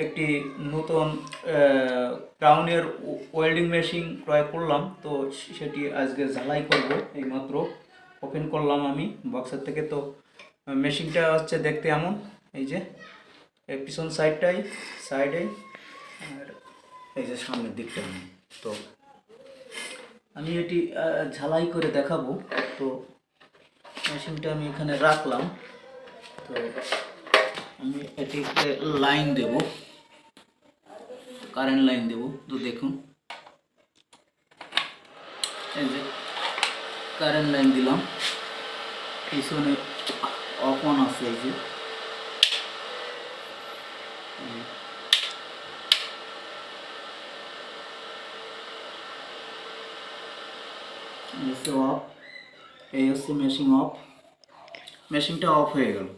একটি নতুন ক্রাউনের welding machine ক্রয় করলাম, তো সেটি আজকে ঝালাই করব। এইমাত্র ওপেন করলাম আমি বক্সের থেকে। তো মেশিনটা হচ্ছে দেখতে এমন, এই যে পিছন সাইডে, আর এই যে সামনের দিকটা। তো আমি এটি ঝালাই করে দেখাবো। তো মেশিনটা আমি এখানে রাখলাম। তো আমি এটিতে লাইন দেব, কারেন্ট লাইন দেব। তো দেখুন, এই যে কারেন্ট লাইন দিলাম, পিছনে অফ অন আছে, এই যে অফ, এই হচ্ছে মেশিন অফ। মেশিনটা অফ হয়ে গেল।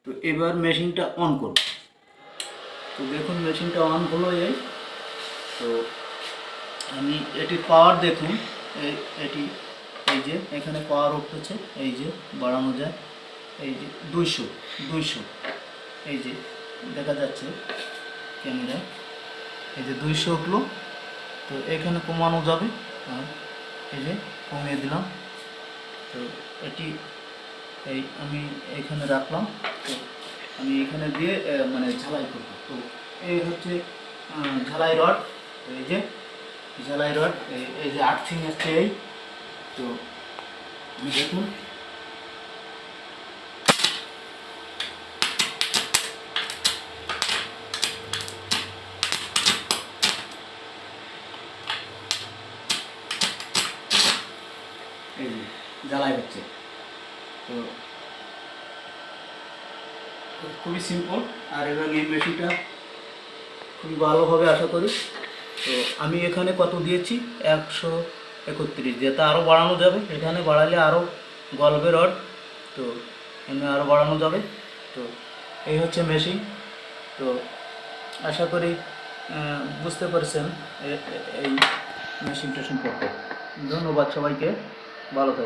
তো এবার মেশিনটা অন করব। তো দেখুন মেশিনটা অন হলো। এই তো আমি এটির পাওয়ার দেখুন, এটি এই যে এখানে পাওয়ার উঠতেছে, এই যে বাড়ানো যায়, এই যে 200 এই যে দেখা যাচ্ছে ক্যামেরায়, এই যে 200 উঠলো। তো এখানে কমানো যাবে, এই যে কমিয়ে দিলাম। তো এটি আমি এখানে রাখলাম। তো আমি এখানে দিয়ে মানে ঝালাই করব। তো এই হচ্ছে ঝালাই রড, এই যে ঝালাই রড, এই যে আর্থিং হচ্ছে এই। তো দেখুন, এই যে জ্বালাই হচ্ছে। তো খুবই সিম্পল, আর এবং এই মেশিনটা খুবই ভালো হবে আশা করি। তো আমি এখানে কত দিয়েছি, 131 দিয়ে, তা আরও বাড়ানো যাবে। এখানে বাড়ালে আরও গলবে রড, তো এখানে আরও বাড়ানো যাবে। তো এই হচ্ছে মেশিন। তো আশা করি বুঝতে পারছেন এই মেশিনটা সম্পর্কে। ধন্যবাদ সবাইকে, ভালো থাকবেন।